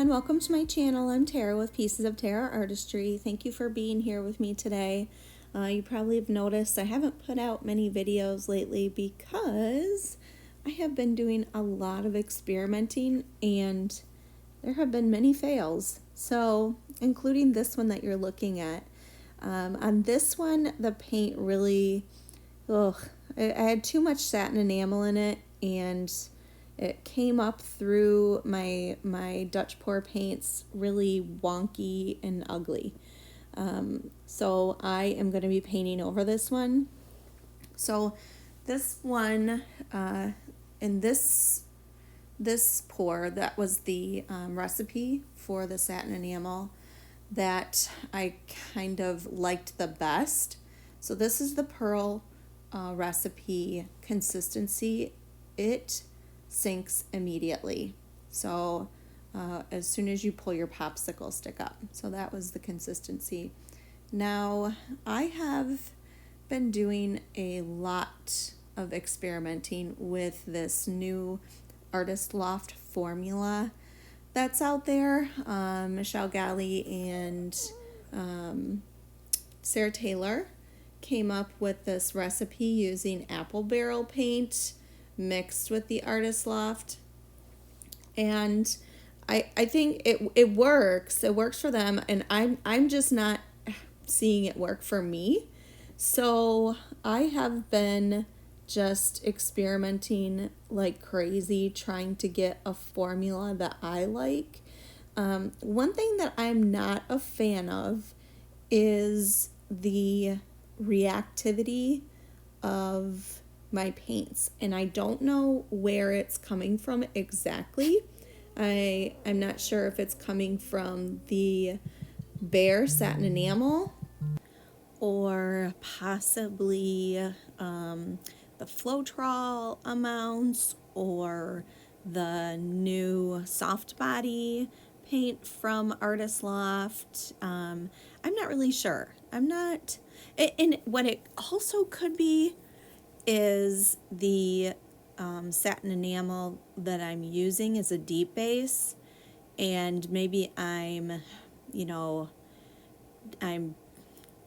everyone, welcome to my channel. I'm Tara with Pieces of Tara Artistry. Thank you for being here with me today. You probably have noticed I haven't put out many videos lately because I have been doing a lot of experimenting and there have been many fails. So, including this one that you're looking at. On this one, the paint really, I had too much satin enamel in it and it came up through my Dutch pour paints really wonky and ugly. So I am going to be painting over this one. So this one, in this pour, that was the recipe for the satin enamel that I kind of liked the best. So this is the pearl recipe consistency. It sinks immediately. So as soon as you pull your popsicle stick up. So that was the consistency. Now I have been doing a lot of experimenting with this new Artist Loft formula that's out there. Michelle Galley and Sarah Taylor came up with this recipe using apple barrel paint mixed with the Artist Loft, and I think it works. It works for them, and I'm just not seeing it work for me. So I have been just experimenting like crazy, trying to get a formula that I like. One thing that I'm not a fan of is the reactivity of my paints, and I don't know where it's coming from exactly. I'm not sure if it's coming from the bare satin enamel or possibly the Floetrol amounts or the new soft body paint from Artist Loft. I'm not really sure. I'm not, and what it also could be is the satin enamel that I'm using is a deep base, and maybe I'm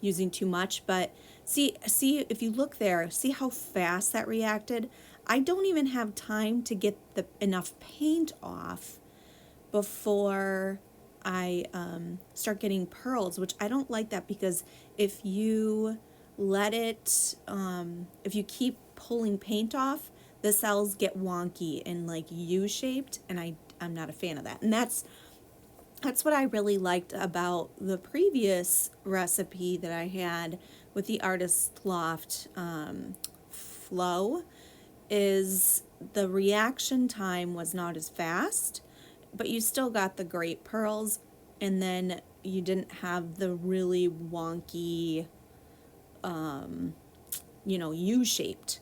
using too much. But see if you look there, see how fast that reacted. I don't even have time to get enough paint off before I start getting pearls, which I don't like that, because if you let it, if you keep pulling paint off, the cells get wonky and like U-shaped, and I'm not a fan of that. And that's what I really liked about the previous recipe that I had with the Artist Loft Flow, is the reaction time was not as fast, but you still got the great pearls, and then you didn't have the really wonky U-shaped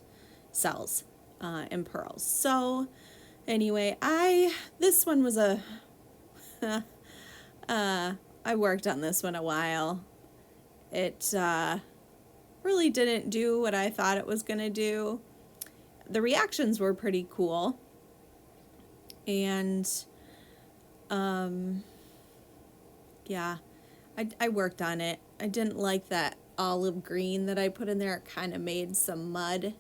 cells and pearls. So anyway, this one was a I worked on this one a while. It really didn't do what I thought it was gonna do. The reactions were pretty cool, and yeah, I worked on it. I didn't like that olive green that I put in there. It kind of made some mud,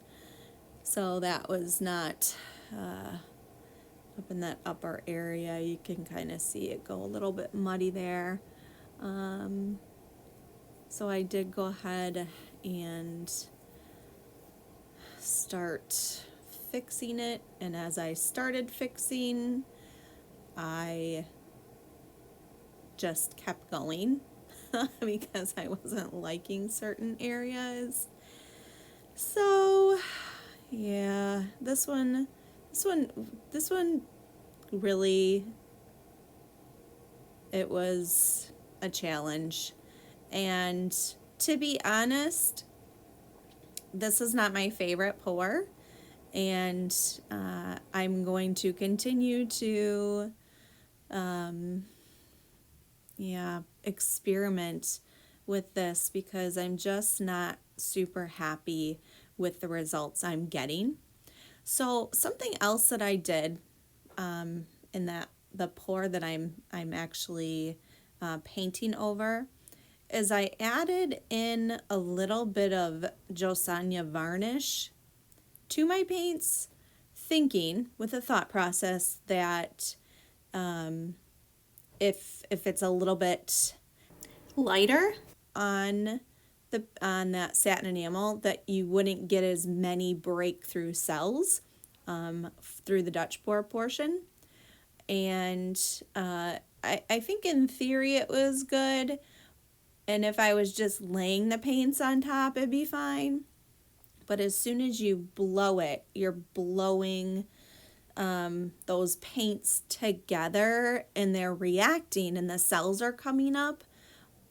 so that was not up in that upper area. You can kind of see it go a little bit muddy there. So I did go ahead and start fixing it, and as I started fixing, I just kept going because I wasn't liking certain areas. So yeah, this one really, it was a challenge. And to be honest, this is not my favorite pour, and I'm going to continue to experiment with this because I'm just not super happy with the results I'm getting. So something else that I did in the pour that I'm actually painting over, is I added in a little bit of Josanya varnish to my paints, thinking with a thought process that if it's a little bit lighter on that satin enamel, that you wouldn't get as many breakthrough cells through the Dutch pour portion. And I think in theory it was good, and if I was just laying the paints on top, it'd be fine. But as soon as you blow it, you're blowing those paints together, and they're reacting and the cells are coming up,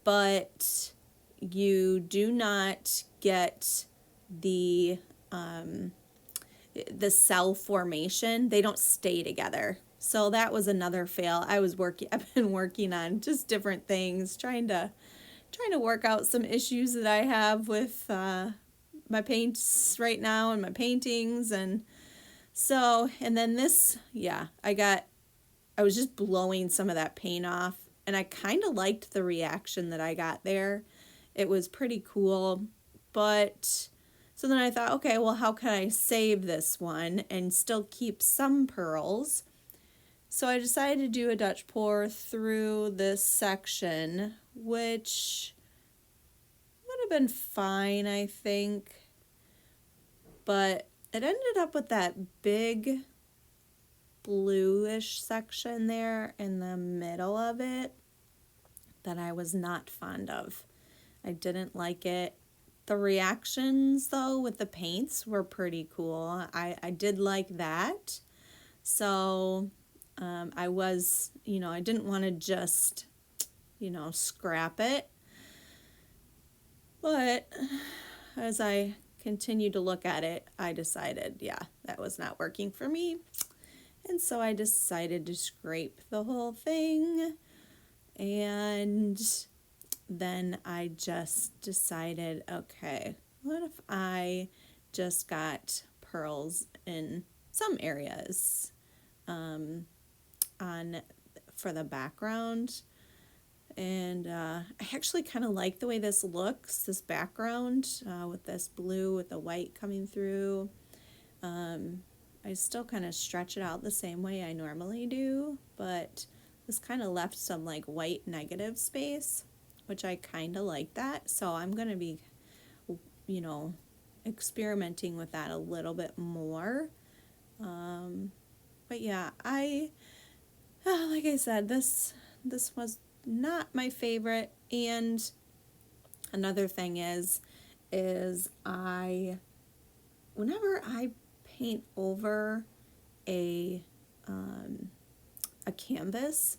but you do not get the cell formation. They don't stay together. So that was another fail. I've been working on just different things, trying to work out some issues that I have with my paints right now and my paintings. And so, and then this, yeah, I was just blowing some of that paint off, and I kind of liked the reaction that I got there. It was pretty cool. But so then I thought, okay, well, how can I save this one and still keep some pearls? So I decided to do a Dutch pour through this section, which would have been fine, I think. But it ended up with that big bluish section there in the middle of it that I was not fond of. I didn't like it. The reactions, though, with the paints were pretty cool. I did like that. So I was, I didn't want to just, scrap it. But as I continued to look at it, I decided, yeah, that was not working for me. And so I decided to scrape the whole thing. And then I just decided, okay, what if I just got pearls in some areas for the background? And I actually kind of like the way this looks, this background with this blue with the white coming through. I still kind of stretch it out the same way I normally do, but this kind of left some like white negative space, which I kind of like that. So I'm going to be, experimenting with that a little bit more. But yeah, like I said, this was not my favorite. And another thing is whenever I paint over a canvas,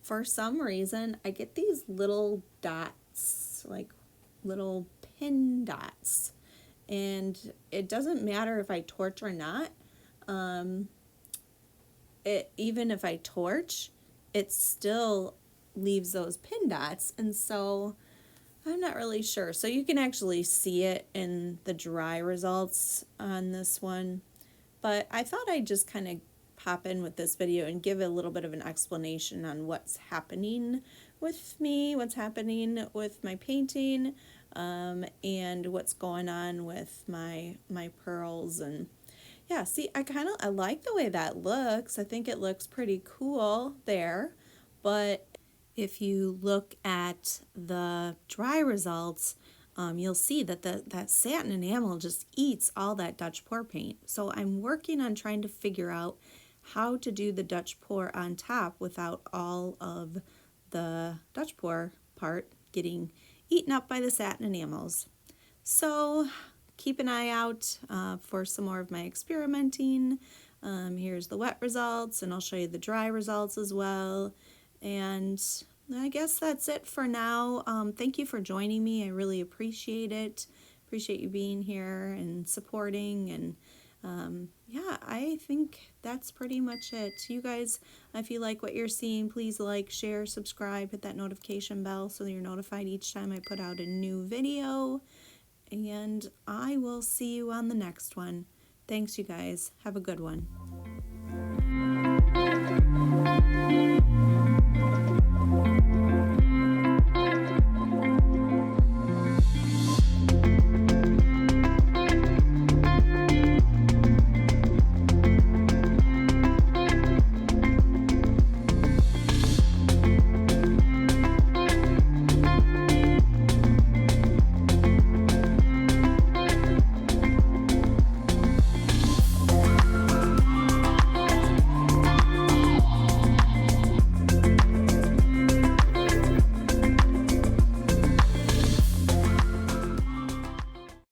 for some reason I get these little dots, like little pin dots, and it doesn't matter if I torch or not. Even if I torch, it still leaves those pin dots, and so I'm not really sure. So you can actually see it in the dry results on this one, but I thought I'd just kind of pop in with this video and give a little bit of an explanation on what's happening with me, what's happening with my painting, and what's going on with my pearls. And yeah, see, I like the way that looks. I think it looks pretty cool there. But if you look at the dry results, you'll see that that satin enamel just eats all that Dutch pour paint. So I'm working on trying to figure out how to do the Dutch pour on top without all of the Dutch pour part getting eaten up by the satin enamels. So keep an eye out for some more of my experimenting. Here's the wet results, and I'll show you the dry results as well. And I guess that's it for now. Thank you for joining me. I really appreciate it. Appreciate you being here and supporting. And yeah, I think that's pretty much it. You guys, if you like what you're seeing, please like, share, subscribe, hit that notification bell so that you're notified each time I put out a new video. And I will see you on the next one. Thanks, you guys. Have a good one.